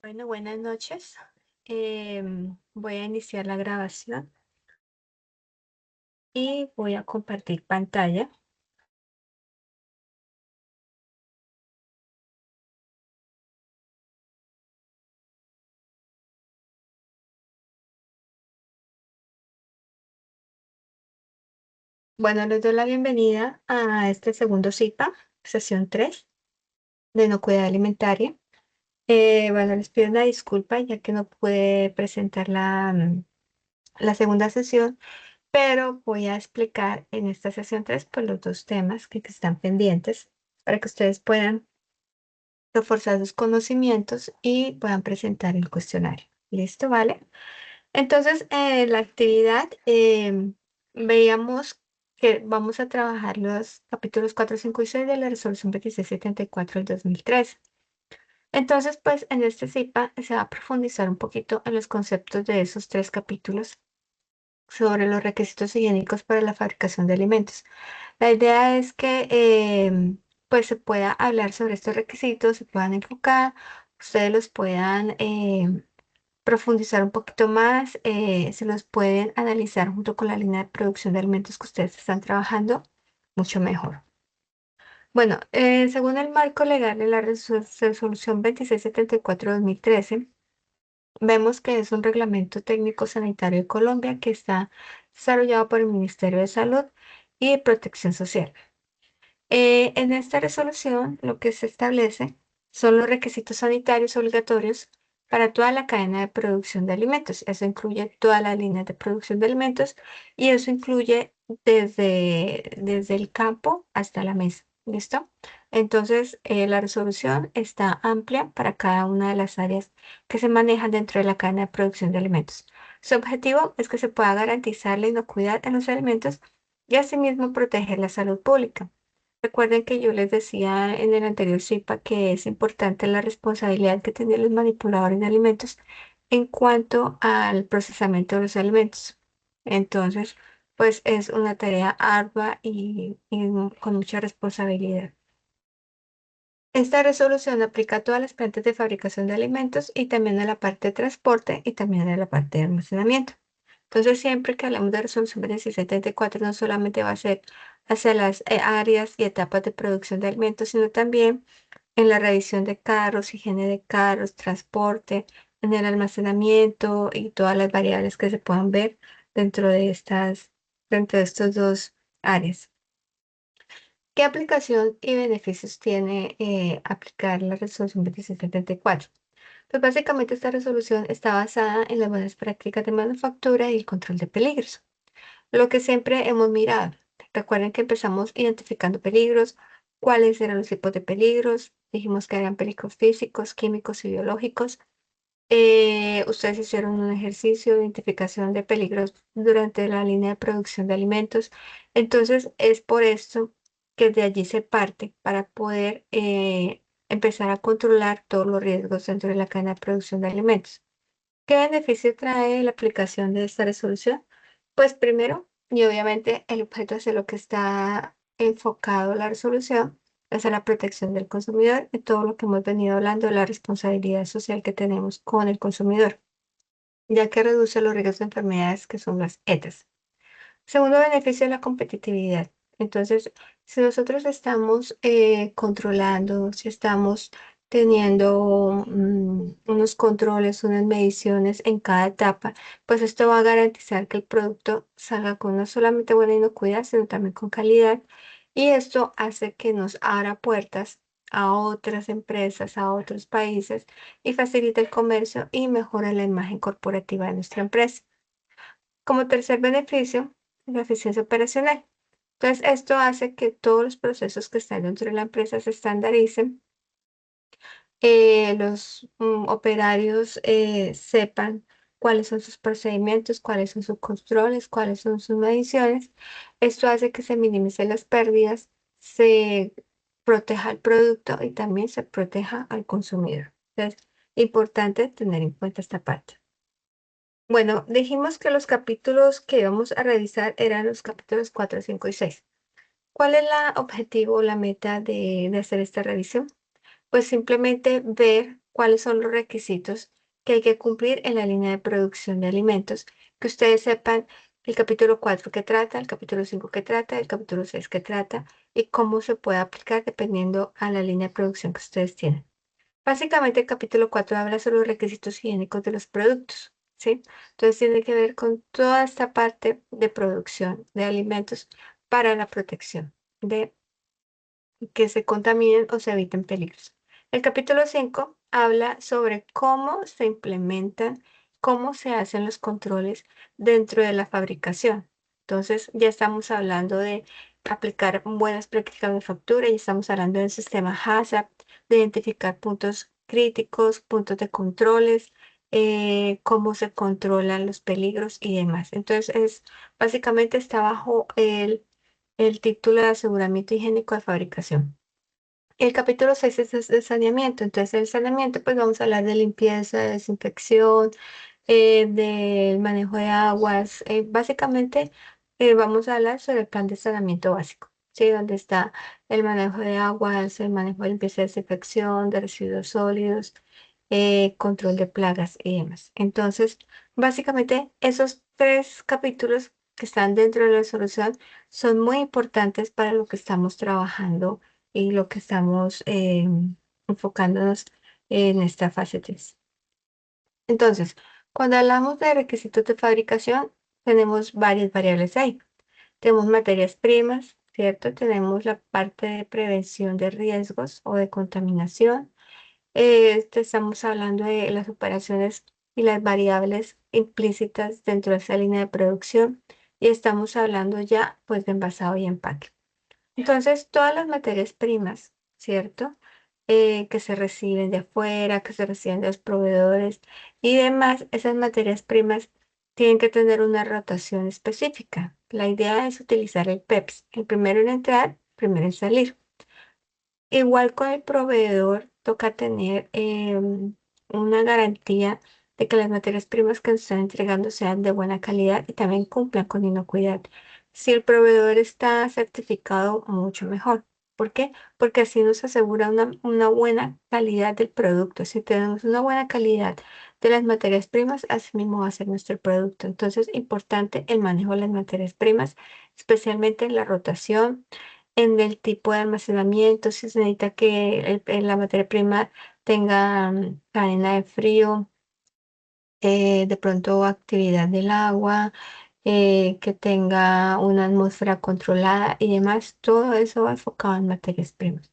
Bueno, buenas noches. Voy a iniciar la grabación y voy a compartir pantalla. Bueno, les doy la bienvenida a este segundo CIPA, sesión 3 de inocuidad alimentaria. Bueno, les pido una disculpa ya que no pude presentar la segunda sesión, pero voy a explicar en esta sesión 3 pues, los dos temas que están pendientes para que ustedes puedan reforzar sus conocimientos y puedan presentar el cuestionario. ¿Listo? ¿Vale? Entonces, en la actividad veíamos que vamos a trabajar los capítulos 4, 5 y 6 de la resolución 2674 del 2013. Entonces, pues en este CIPA se va a profundizar un poquito en los conceptos de esos tres capítulos sobre los requisitos higiénicos para la fabricación de alimentos. La idea es que pues se pueda hablar sobre estos requisitos, se puedan enfocar, ustedes los puedan profundizar un poquito más, se los pueden analizar junto con la línea de producción de alimentos que ustedes están trabajando mucho mejor. Bueno, según el marco legal de la resolución 2674-2013, vemos que es un reglamento técnico sanitario de Colombia que está desarrollado por el Ministerio de Salud y Protección Social. En esta resolución, lo que se establece son los requisitos sanitarios obligatorios para toda la cadena de producción de alimentos. Eso incluye toda la línea de producción de alimentos y eso incluye desde el campo hasta la mesa. ¿Listo? Entonces, la resolución está amplia para cada una de las áreas que se manejan dentro de la cadena de producción de alimentos. Su objetivo es que se pueda garantizar la inocuidad en los alimentos y asimismo proteger la salud pública. Recuerden que yo les decía en el anterior CIPA que es importante la responsabilidad que tienen los manipuladores de alimentos en cuanto al procesamiento de los alimentos. Entonces, pues es una tarea ardua y con mucha responsabilidad. Esta resolución aplica a todas las plantas de fabricación de alimentos y también a la parte de transporte y también a la parte de almacenamiento. Entonces, siempre que hablamos de resolución 2674, no solamente va a ser hacia las áreas y etapas de producción de alimentos, sino también en la revisión de carros, higiene de carros, transporte, en el almacenamiento y todas las variables que se puedan ver dentro de dentro de estos dos áreas. ¿Qué aplicación y beneficios tiene aplicar la resolución 2674? Pues básicamente esta resolución está basada en las buenas prácticas de manufactura y el control de peligros. Lo que siempre hemos mirado. Recuerden que empezamos identificando peligros, cuáles eran los tipos de peligros. Dijimos que eran peligros físicos, químicos y biológicos. Ustedes hicieron un ejercicio de identificación de peligros durante la línea de producción de alimentos. Entonces, es por esto que de allí se parte para poder empezar a controlar todos los riesgos dentro de la cadena de producción de alimentos. ¿Qué beneficio trae la aplicación de esta resolución? Pues primero, y obviamente el objeto hacia lo que está enfocado la resolución es a la protección del consumidor y todo lo que hemos venido hablando de la responsabilidad social que tenemos con el consumidor, ya que reduce los riesgos de enfermedades que son las ETAs. Segundo beneficio es la competitividad. Entonces, si nosotros estamos controlando, si estamos teniendo unos controles, unas mediciones en cada etapa, pues esto va a garantizar que el producto salga con no solamente buena inocuidad, sino también con calidad. Y esto hace que nos abra puertas a otras empresas, a otros países y facilita el comercio y mejora la imagen corporativa de nuestra empresa. Como tercer beneficio, la eficiencia operacional. Entonces, esto hace que todos los procesos que están dentro de la empresa se estandaricen, los operarios sepan cuáles son sus procedimientos, cuáles son sus controles, cuáles son sus mediciones. Esto hace que se minimicen las pérdidas, se proteja el producto y también se proteja al consumidor. Entonces, importante tener en cuenta esta parte. Bueno, dijimos que los capítulos que íbamos a revisar eran los capítulos 4, 5 y 6. ¿Cuál es la objetivo o la meta de hacer esta revisión? Pues simplemente ver cuáles son los requisitos que hay que cumplir en la línea de producción de alimentos, que ustedes sepan el capítulo 4 que trata, el capítulo 5 que trata, el capítulo 6 que trata y cómo se puede aplicar dependiendo a la línea de producción que ustedes tienen. Básicamente el capítulo 4 habla sobre los requisitos higiénicos de los productos, ¿sí? Entonces tiene que ver con toda esta parte de producción de alimentos para la protección de que se contaminen o se eviten peligros. El capítulo 5 habla sobre cómo se implementan, cómo se hacen los controles dentro de la fabricación. Entonces, ya estamos hablando de aplicar buenas prácticas de manufactura y estamos hablando del sistema HACCP, de identificar puntos críticos, puntos de controles, cómo se controlan los peligros y demás. Entonces, básicamente está bajo el título de aseguramiento higiénico de fabricación. El capítulo 6 es de saneamiento. Entonces, el saneamiento, pues vamos a hablar de limpieza, de desinfección, del manejo de aguas. Básicamente, vamos a hablar sobre el plan de saneamiento básico, ¿sí? Donde está el manejo de aguas, el manejo de limpieza y desinfección, de residuos sólidos, control de plagas y demás. Entonces, básicamente, esos tres capítulos que están dentro de la resolución son muy importantes para lo que estamos trabajando y lo que estamos enfocándonos en esta fase 3. Entonces, cuando hablamos de requisitos de fabricación, tenemos varias variables ahí. Tenemos materias primas, ¿cierto? Tenemos la parte de prevención de riesgos o de contaminación. Estamos hablando de las operaciones y las variables implícitas dentro de esa línea de producción y estamos hablando ya pues de envasado y empaque. Entonces, todas las materias primas, ¿cierto? Que se reciben de afuera, que se reciben de los proveedores y demás, esas materias primas tienen que tener una rotación específica. La idea es utilizar el PEPS, el primero en entrar, primero en salir. Igual con el proveedor, toca tener una garantía de que las materias primas que nos están entregando sean de buena calidad y también cumplan con inocuidad. Si el proveedor está certificado, mucho mejor. ¿Por qué? Porque así nos asegura una buena calidad del producto. Si tenemos una buena calidad de las materias primas, así mismo va a ser nuestro producto. Entonces, importante el manejo de las materias primas, especialmente en la rotación en el tipo de almacenamiento, si se necesita que la materia prima tenga cadena de frío, de pronto actividad del agua, que tenga una atmósfera controlada y demás, todo eso va enfocado en materias primas.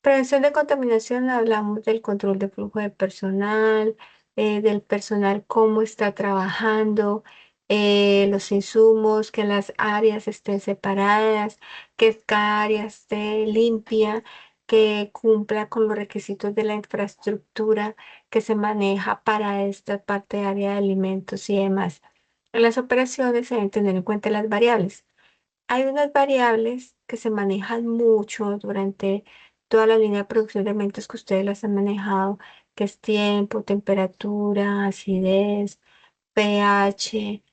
Prevención de contaminación, hablamos del control de flujo de personal, del personal cómo está trabajando, los insumos, que las áreas estén separadas, que cada área esté limpia, que cumpla con los requisitos de la infraestructura que se maneja para esta parte de área de alimentos y demás. En las operaciones se deben tener en cuenta las variables. Hay unas variables que se manejan mucho durante toda la línea de producción de alimentos que ustedes las han manejado, que es tiempo, temperatura, acidez, pH,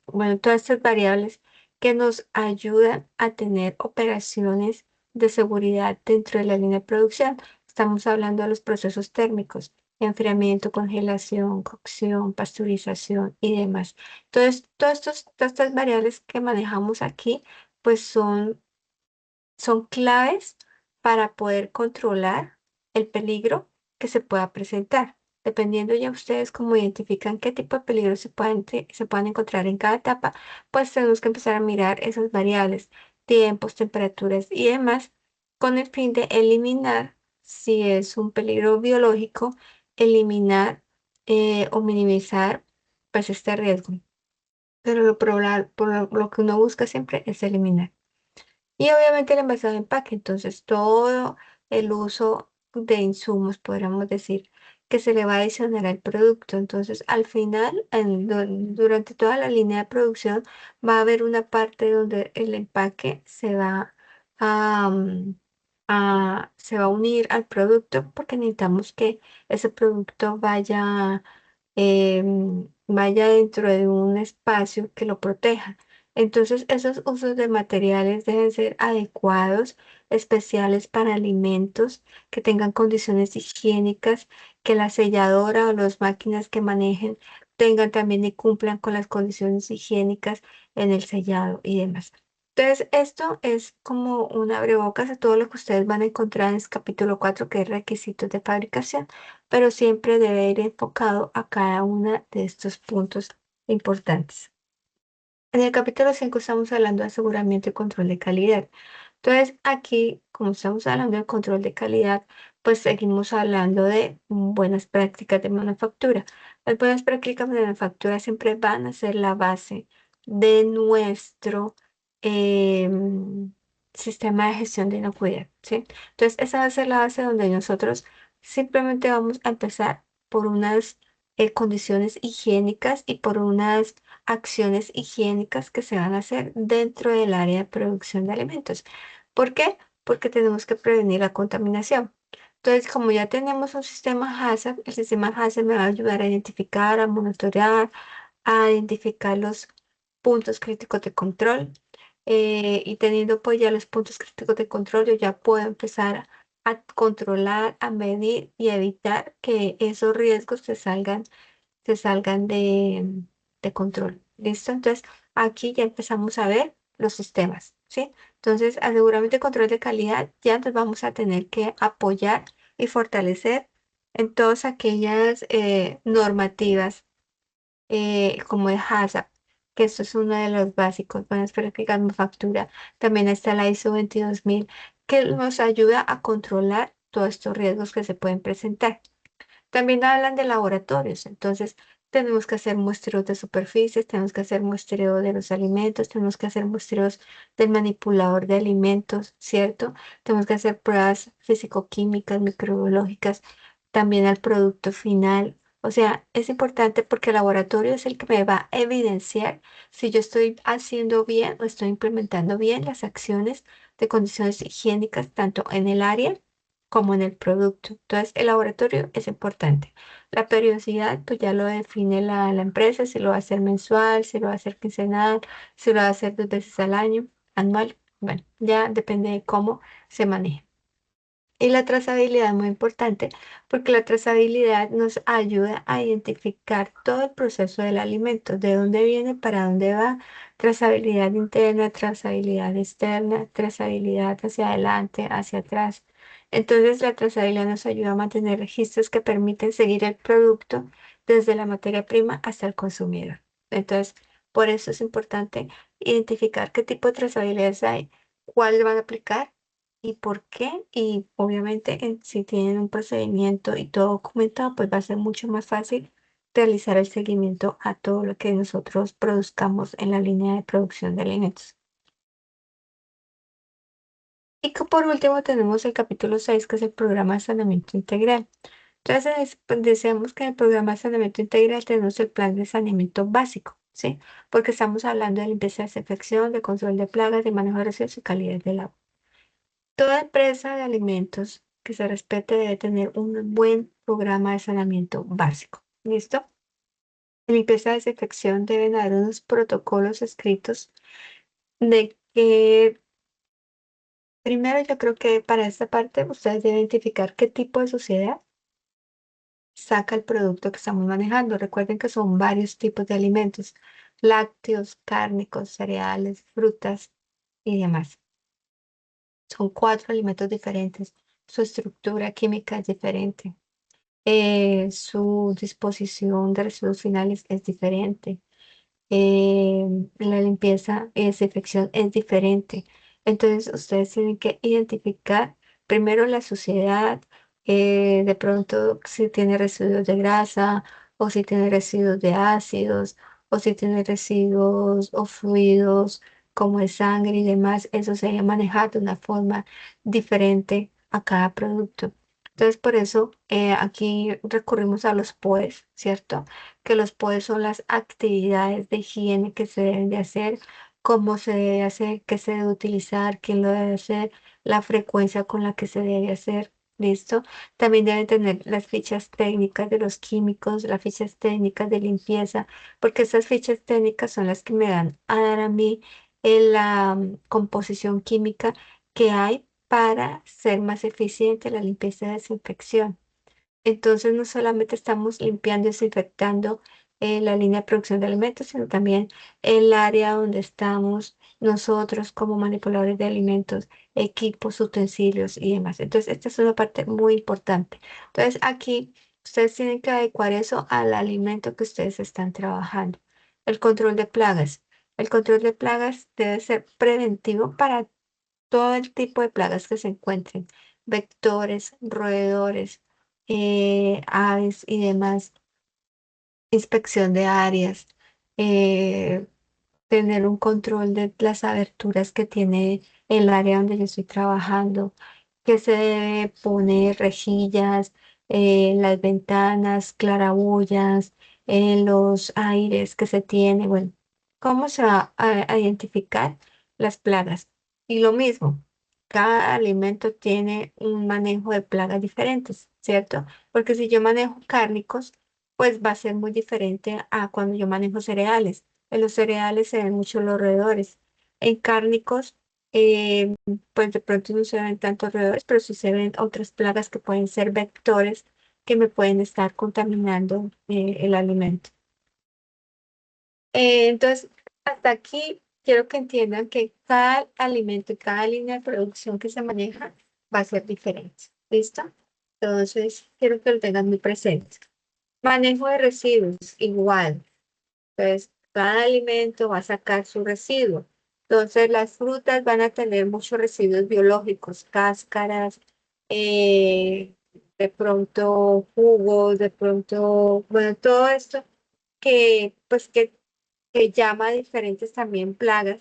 bueno, todas estas variables que nos ayudan a tener operaciones de seguridad dentro de la línea de producción. Estamos hablando de los procesos térmicos, enfriamiento, congelación, cocción, pasteurización y demás. Entonces, todas estas variables que manejamos aquí, pues son claves para poder controlar el peligro que se pueda presentar. Dependiendo ya ustedes cómo identifican qué tipo de peligros se puedan encontrar en cada etapa, pues tenemos que empezar a mirar esas variables, tiempos, temperaturas y demás, con el fin de eliminar, si es un peligro biológico, eliminar o minimizar pues este riesgo. Pero por lo que uno busca siempre es eliminar. Y obviamente el envasado de empaque, entonces todo el uso de insumos, podríamos decir, que se le va a adicionar al producto. Entonces, al final, durante toda la línea de producción, va a haber una parte donde el empaque a, mm, se va a unir al producto porque necesitamos que ese producto vaya dentro de un espacio que lo proteja. Entonces, esos usos de materiales deben ser adecuados, especiales para alimentos que tengan condiciones higiénicas, que la selladora o las máquinas que manejen tengan también y cumplan con las condiciones higiénicas en el sellado y demás. Entonces, esto es como un abrebocas a todo lo que ustedes van a encontrar en el capítulo 4, que es requisitos de fabricación, pero siempre debe ir enfocado a cada uno de estos puntos importantes. En el capítulo 5 estamos hablando de aseguramiento y control de calidad. Entonces, aquí, como estamos hablando de control de calidad, pues seguimos hablando de buenas prácticas de manufactura. Las buenas prácticas de manufactura siempre van a ser la base de nuestro sistema de gestión de inocuidad, ¿sí? Entonces, esa va a ser la base donde nosotros simplemente vamos a empezar por unas condiciones higiénicas y por unas acciones higiénicas que se van a hacer dentro del área de producción de alimentos. ¿Por qué? Porque tenemos que prevenir la contaminación. Entonces, como ya tenemos un sistema HACCP, el sistema HACCP me va a ayudar a identificar, a monitorear, a identificar los puntos críticos de control. Y teniendo pues ya los puntos críticos de control, yo ya puedo empezar a controlar, a medir y evitar que esos riesgos se salgan de control. ¿Listo? Entonces, aquí ya empezamos a ver los sistemas, ¿sí? Entonces, aseguramiento de control de calidad, ya nos vamos a tener que apoyar y fortalecer en todas aquellas normativas como el HACCP, que esto es uno de los básicos, buenas prácticas de manufactura. También está la ISO 22000, que nos ayuda a controlar todos estos riesgos que se pueden presentar. También hablan de laboratorios, entonces tenemos que hacer muestreos de superficies, tenemos que hacer muestreo de los alimentos, tenemos que hacer muestreos del manipulador de alimentos, ¿cierto? Tenemos que hacer pruebas físico-químicas, microbiológicas, también al producto final. O sea, es importante porque el laboratorio es el que me va a evidenciar si yo estoy haciendo bien o estoy implementando bien las acciones de condiciones higiénicas, tanto en el área como en el producto. Entonces, el laboratorio es importante. La periodicidad, pues ya lo define la empresa, si lo va a hacer mensual, si lo va a hacer quincenal, si lo va a hacer 2 veces al año, anual. Bueno, ya depende de cómo se maneje. Y la trazabilidad es muy importante porque la trazabilidad nos ayuda a identificar todo el proceso del alimento, de dónde viene, para dónde va, trazabilidad interna, trazabilidad externa, trazabilidad hacia adelante, hacia atrás. Entonces, la trazabilidad nos ayuda a mantener registros que permiten seguir el producto desde la materia prima hasta el consumidor. Entonces, por eso es importante identificar qué tipo de trazabilidades hay, cuáles van a aplicar y por qué. Y obviamente si tienen un procedimiento y todo documentado, pues va a ser mucho más fácil realizar el seguimiento a todo lo que nosotros produzcamos en la línea de producción de alimentos. Y que por último tenemos el capítulo 6, que es el programa de saneamiento integral. Entonces, pues, decíamos que en el programa de saneamiento integral tenemos el plan de saneamiento básico, ¿sí? Porque estamos hablando de limpieza, desinfección, de control de plagas, de manejo de residuos y calidad del agua. Toda empresa de alimentos que se respete debe tener un buen programa de saneamiento básico. ¿Listo? En limpieza de desinfección deben haber unos protocolos escritos de que, primero yo creo que para esta parte ustedes deben identificar qué tipo de suciedad saca el producto que estamos manejando. Recuerden que son varios tipos de alimentos: lácteos, cárnicos, cereales, frutas y demás. Son 4 alimentos diferentes. Su estructura química es diferente. Su disposición de residuos finales es diferente. eh, la limpieza y desinfección es diferente. Entonces, ustedes tienen que identificar primero la suciedad, de pronto si tiene residuos de grasa o si tiene residuos de ácidos o si tiene residuos o fluidos como es sangre y demás. Eso se debe manejar de una forma diferente a cada producto. Entonces, por eso aquí recurrimos a los POEs, ¿cierto? Que los POEs son las actividades de higiene que se deben de hacer, cómo se debe hacer, qué se debe utilizar, quién lo debe hacer, la frecuencia con la que se debe hacer. ¿listo? También deben tener las fichas técnicas de los químicos, las fichas técnicas de limpieza, porque esas fichas técnicas son las que me dan a dar a mí la composición química que hay para ser más eficiente la limpieza y desinfección. Entonces, no solamente estamos limpiando y desinfectando la línea de producción de alimentos, sino también el área donde estamos nosotros como manipuladores de alimentos, equipos, utensilios y demás. Entonces, esta es una parte muy importante. Entonces, aquí ustedes tienen que adecuar eso al alimento que ustedes están trabajando. El control de plagas. El control de plagas debe ser preventivo para todo el tipo de plagas que se encuentren, vectores, roedores, aves y demás, inspección de áreas, eh, tener un control de las aberturas que tiene el área donde yo estoy trabajando, que se debe poner rejillas, las ventanas, claraboyas, los aires que se tiene, bueno, cómo se va a identificar las plagas. Y lo mismo, cada alimento tiene un manejo de plagas diferentes, ¿cierto? Porque si yo manejo cárnicos, pues va a ser muy diferente a cuando yo manejo cereales. En los cereales se ven mucho los roedores. En cárnicos, eh, pues de pronto no se ven tantos roedores, pero sí se ven otras plagas que pueden ser vectores que me pueden estar contaminando el alimento. Entonces, hasta aquí quiero que entiendan que cada alimento y cada línea de producción que se maneja va a ser diferente. ¿Listo? Entonces, quiero que lo tengan muy presente. Manejo de residuos, igual. Entonces, cada alimento va a sacar su residuo. Entonces, las frutas van a tener muchos residuos biológicos, cáscaras, eh, de pronto jugos, de pronto, bueno, todo esto que, pues, que llama a diferentes también plagas.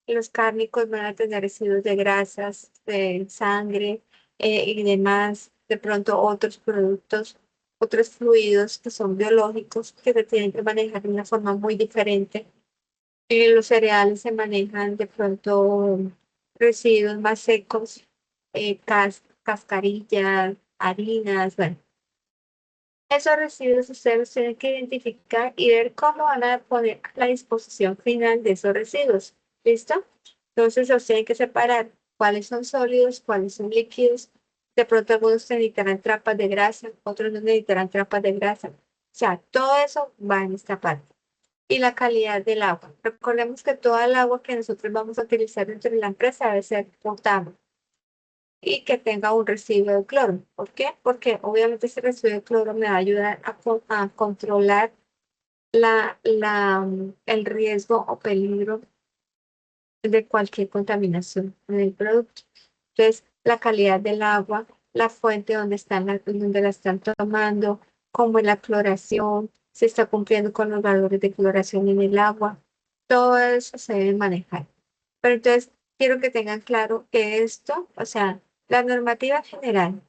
Los cárnicos van a tener residuos de grasas, de sangre, y demás, de pronto otros productos, otros fluidos que son biológicos que se tienen que manejar de una forma muy diferente. Los cereales se manejan de pronto residuos más secos, cascarillas, harinas, bueno. Esos residuos ustedes los tienen que identificar y ver cómo van a poner la disposición final de esos residuos. ¿Listo? Entonces los tienen que separar cuáles son sólidos, cuáles son líquidos. De pronto algunos necesitarán trampas de grasa, otros no necesitarán trampas de grasa. O sea, todo eso va en esta parte. Y la calidad del agua. Recordemos que toda el agua que nosotros vamos a utilizar dentro de la empresa debe ser potable y que tenga un residuo de cloro. ¿Por qué? Porque obviamente ese residuo de cloro me va a ayudar a controlar el riesgo o peligro de cualquier contaminación en el producto. Entonces, la calidad del agua, la fuente donde la están tomando, cómo es la cloración, se está cumpliendo con los valores de cloración en el agua, todo eso se debe manejar. Pero entonces, quiero que tengan claro que esto, o sea, la normativa general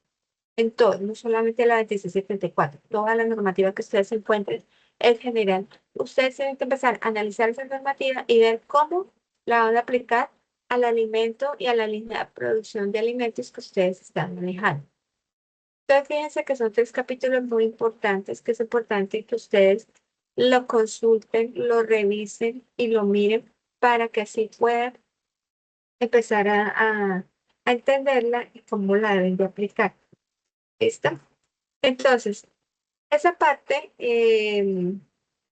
en todo, no solamente la 2674, toda la normativa que ustedes encuentren es general. Ustedes tienen que empezar a analizar esa normativa y ver cómo la van a aplicar al alimento y a la línea de producción de alimentos que ustedes están manejando. Entonces, fíjense que son tres capítulos muy importantes, que es importante que ustedes lo consulten, lo revisen y lo miren para que así puedan empezar a entenderla y cómo la deben de aplicar. ¿Listo? Entonces, esa parte,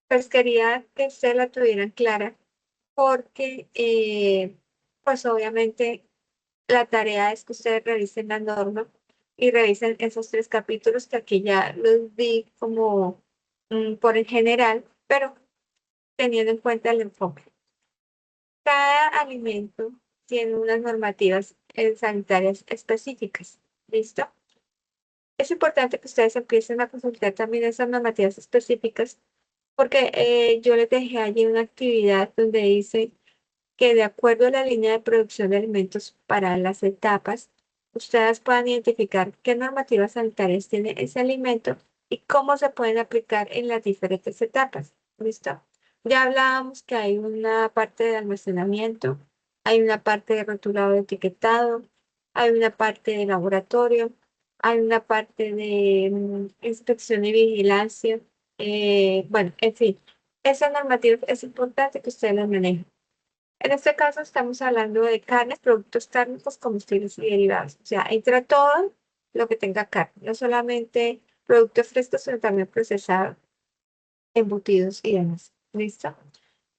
pues quería que ustedes la tuvieran clara porque, pues obviamente, la tarea es que ustedes revisen la norma y revisen esos tres capítulos que aquí ya los di como por en general, pero teniendo en cuenta el enfoque. Cada alimento tiene unas normativas sanitarias específicas. ¿Listo? Es importante que ustedes empiecen a consultar también esas normativas específicas porque yo les dejé allí una actividad donde dice que de acuerdo a la línea de producción de alimentos para las etapas, ustedes puedan identificar qué normativas sanitarias tiene ese alimento y cómo se pueden aplicar en las diferentes etapas. ¿Listo? Ya hablábamos que hay una parte de almacenamiento, hay una parte de rotulado de etiquetado, hay una parte de laboratorio, hay una parte de inspección y vigilancia. Bueno, en fin, esa normativa es importante que ustedes la manejen. En este caso estamos hablando de carnes, productos cárnicos, combustibles y derivados. O sea, entra todo lo que tenga carne, no solamente productos frescos, sino también procesados, embutidos y demás. ¿Listo?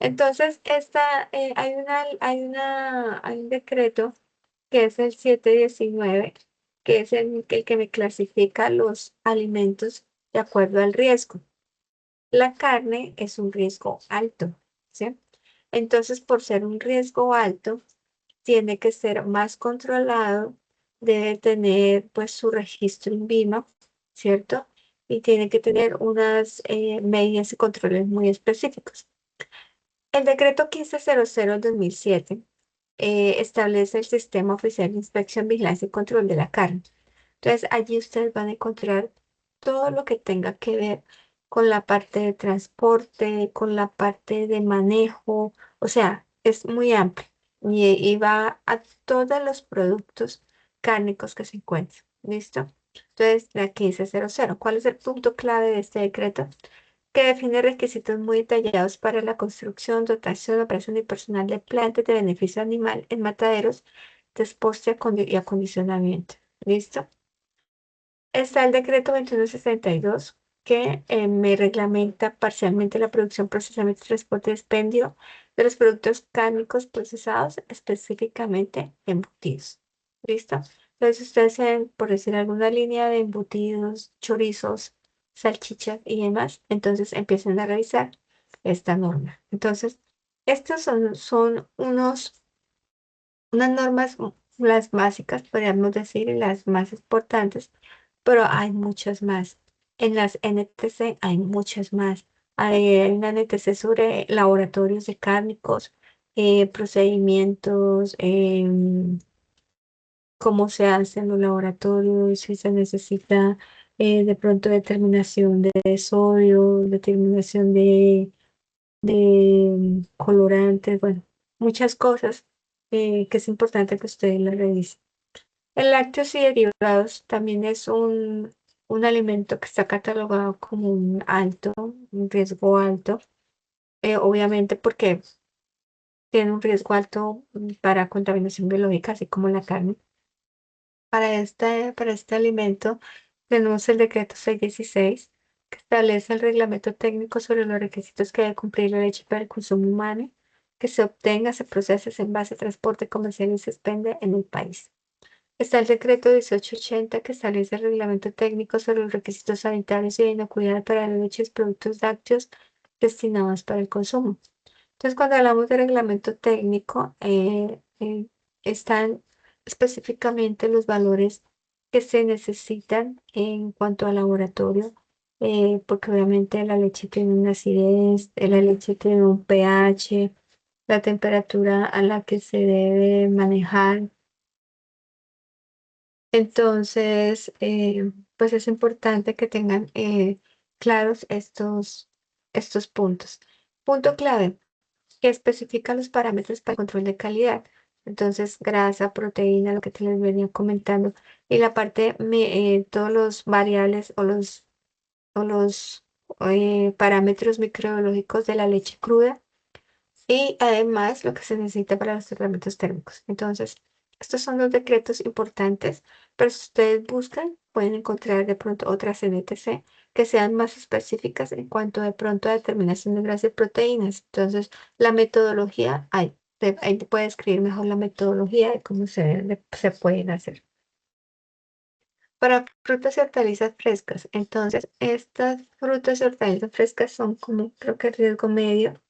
Entonces, hay un decreto que es el 719, que es el que me clasifica los alimentos de acuerdo al riesgo. La carne es un riesgo alto, ¿sí? Entonces, por ser un riesgo alto, tiene que ser más controlado, debe tener pues su registro INVIMA, ¿cierto? Y tiene que tener unas medidas y controles muy específicos. El decreto 1500/2007 establece el Sistema Oficial de Inspección, Vigilancia y Control de la Carne. Entonces, allí ustedes van a encontrar todo lo que tenga que ver con la parte de transporte, con la parte de manejo, o sea, es muy amplio y va a todos los productos cárnicos que se encuentran. ¿Listo? Entonces, la 1500. ¿Cuál es el punto clave de este decreto? Que define requisitos muy detallados para la construcción, dotación, operación y personal de plantas de beneficio animal en mataderos, desposte y acondicionamiento. ¿Listo? Está el decreto 2162 que me reglamenta parcialmente la producción, procesamiento, transporte y expendio de los productos cárnicos procesados, específicamente embutidos. ¿Listo? Entonces, ustedes saben, por decir alguna línea de embutidos, chorizos, salchichas y demás, entonces empiecen a revisar esta norma. Entonces, estos son unas normas, las básicas, podríamos decir, y las más importantes, pero hay muchas más. En las NTC hay muchas más. Hay una NTC sobre laboratorios de cárnicos, procedimientos, cómo se hacen los laboratorios, si se necesita de pronto determinación de sodio, determinación de colorantes, bueno, muchas cosas que es importante que ustedes las revisen. El lácteos y derivados también es un alimento que está catalogado como un riesgo alto, obviamente porque tiene un riesgo alto para contaminación biológica, así como la carne. Para este alimento tenemos el decreto 616 que establece el reglamento técnico sobre los requisitos que debe cumplir la leche para el consumo humano, que se obtenga, se procese, se envase, transporte, comercial y se expende en el país. Está el decreto 1880 que establece el reglamento técnico sobre los requisitos sanitarios y de inocuidad para las leches y productos lácteos destinados para el consumo. Entonces, cuando hablamos de reglamento técnico, están específicamente los valores que se necesitan en cuanto al laboratorio, porque obviamente la leche tiene una acidez, la leche tiene un pH, la temperatura a la que se debe manejar. Entonces, pues es importante que tengan claros estos puntos. Punto clave que especifica los parámetros para el control de calidad. Entonces, grasa, proteína, lo que te les venía comentando. Y la parte, todos los variables o los parámetros microbiológicos de la leche cruda y además lo que se necesita para los tratamientos térmicos. Entonces, estos son los decretos importantes, pero si ustedes buscan, pueden encontrar de pronto otras NTC que sean más específicas en cuanto de pronto a determinación de grasas y proteínas. Entonces, la metodología, ahí te puede escribir mejor la metodología de cómo se pueden hacer. Para frutas y hortalizas frescas, entonces, estas frutas y hortalizas frescas son como, creo que riesgo medio.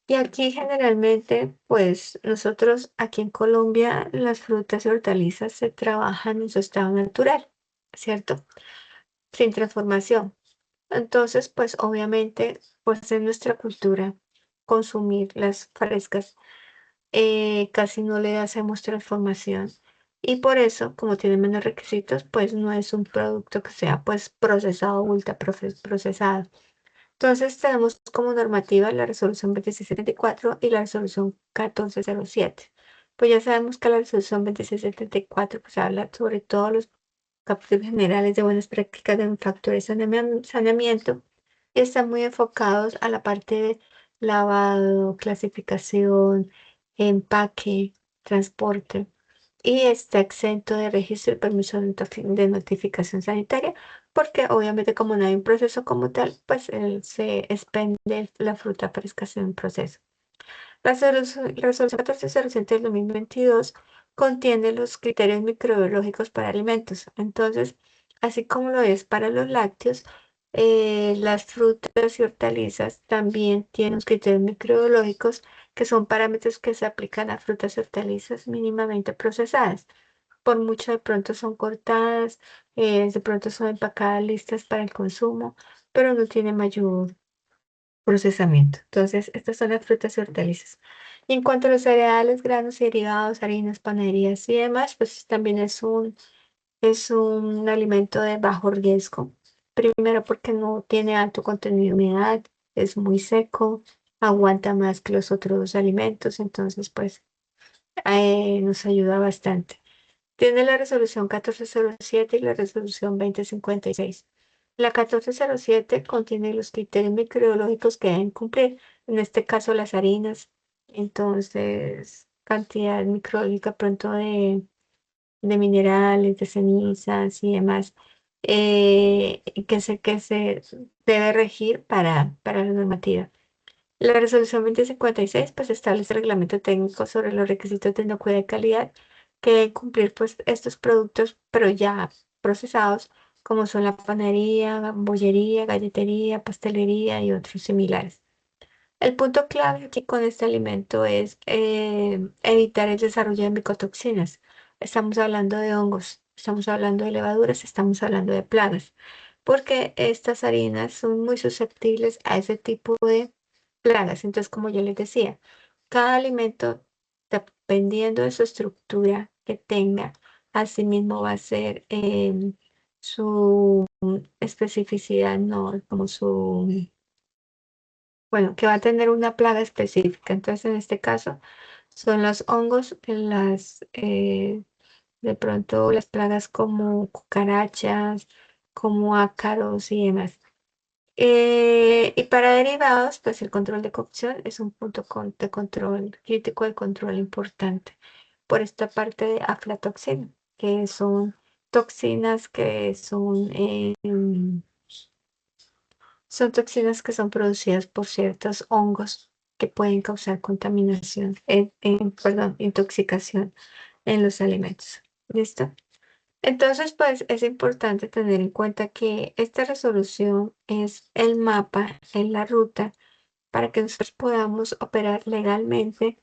Y aquí generalmente, pues nosotros aquí en Colombia las frutas y hortalizas se trabajan en su estado natural, ¿cierto? Sin transformación. Entonces, pues obviamente, pues en nuestra cultura consumir las frescas casi no le hacemos transformación. Y por eso, como tiene menos requisitos, pues no es un producto que sea pues procesado o ultra procesado. Entonces tenemos como normativa la resolución 2674 y la resolución 1407. Pues ya sabemos que la resolución 2674 pues habla sobre todos los capítulos generales de buenas prácticas de factores de saneamiento y están muy enfocados a la parte de lavado, clasificación, empaque, transporte y está exento de registro y permiso de notificación sanitaria porque obviamente como no hay un proceso como tal, pues se expende la fruta fresca sin un proceso. La resolución 1407 del 2022 contiene los criterios microbiológicos para alimentos. Entonces, así como lo es para los lácteos, las frutas y hortalizas también tienen los criterios microbiológicos que son parámetros que se aplican a frutas y hortalizas mínimamente procesadas. Por mucho de pronto son cortadas, de pronto son empacadas listas para el consumo, pero no tienen mayor procesamiento. Entonces, estas son las frutas y hortalizas. Y en cuanto a los cereales, granos y derivados, harinas, panaderías y demás, pues también es un alimento de bajo riesgo. Primero porque no tiene alto contenido de humedad, es muy seco, aguanta más que los otros alimentos, entonces pues nos ayuda bastante. Tiene la resolución 1407 y la resolución 2056. La 1407 contiene los criterios microbiológicos que deben cumplir, en este caso las harinas, entonces cantidad microbiológica pronto de minerales, de cenizas y demás, que se debe regir para la normativa. La resolución 2056 pues establece el reglamento técnico sobre los requisitos de inocuidad y calidad que deben cumplir pues estos productos, pero ya procesados, como son la panadería, bollería, galletería, pastelería y otros similares. El punto clave aquí con este alimento es evitar el desarrollo de micotoxinas. Estamos hablando de hongos, estamos hablando de levaduras, estamos hablando de plagas, porque estas harinas son muy susceptibles a ese tipo de plagas. Entonces, como yo les decía, cada alimento, dependiendo de su estructura que tenga, asimismo va a ser su especificidad, no como su bueno, que va a tener una plaga específica. Entonces, en este caso, son los hongos, de pronto las plagas como cucarachas, como ácaros y demás. Y para derivados, pues el control de cocción es un punto de control crítico de control importante por esta parte de aflatoxina, que son toxinas que son toxinas que son producidas por ciertos hongos que pueden causar contaminación, perdón, intoxicación en los alimentos. ¿Listo? Entonces, pues es importante tener en cuenta que esta resolución es el mapa, en la ruta para que nosotros podamos operar legalmente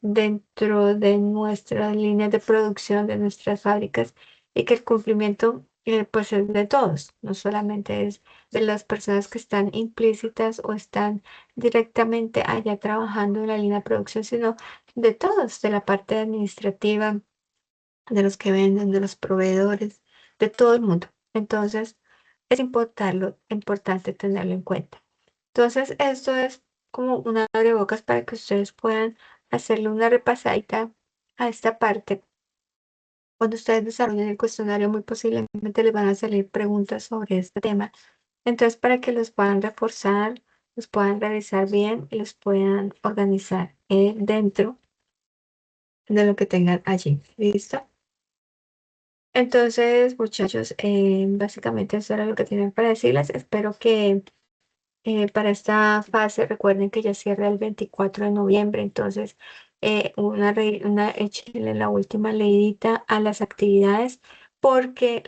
dentro de nuestras líneas de producción, de nuestras fábricas, y que el cumplimiento pues es de todos, no solamente es de las personas que están implícitas o están directamente allá trabajando en la línea de producción, sino de todos, de la parte administrativa, de los que venden, de los proveedores, de todo el mundo. Entonces, es importante tenerlo en cuenta. Entonces, esto es como una abrebocas para que ustedes puedan hacerle una repasadita a esta parte. Cuando ustedes desarrollen el cuestionario, muy posiblemente les van a salir preguntas sobre este tema. Entonces, para que los puedan reforzar, los puedan revisar bien y los puedan organizar dentro de lo que tengan allí. ¿Listo? Entonces, muchachos, básicamente eso era lo que tienen para decirles. Espero que para esta fase, recuerden que ya cierra el 24 de noviembre, entonces échenle la última leidita a las actividades, porque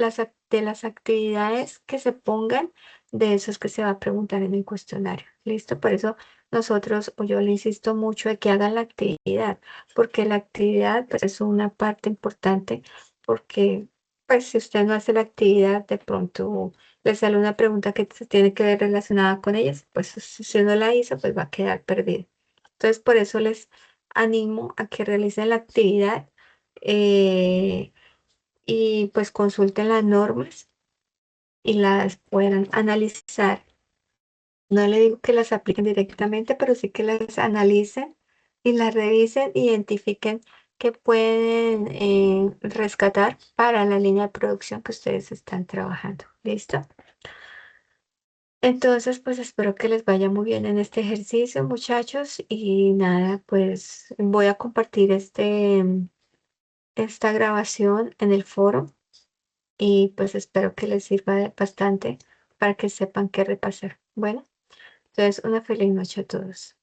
de las actividades que se pongan, de esos que se va a preguntar en el cuestionario. ¿Listo? Por eso nosotros, o yo le insisto mucho de que hagan la actividad, porque la actividad pues, es una parte importante, porque pues si usted no hace la actividad, de pronto le sale una pregunta que se tiene que ver relacionada con ellas, pues si uno la hizo, pues va a quedar perdido. Entonces, por eso les animo a que realicen la actividad eh, y pues consulten las normas y las puedan analizar. No le digo que las apliquen directamente, pero sí que las analicen y las revisen, identifiquen que pueden rescatar para la línea de producción que ustedes están trabajando. ¿Listo? Entonces, pues espero que les vaya muy bien en este ejercicio, muchachos. Y nada, pues voy a compartir esta grabación en el foro y pues espero que les sirva bastante para que sepan qué repasar. Bueno, entonces una feliz noche a todos.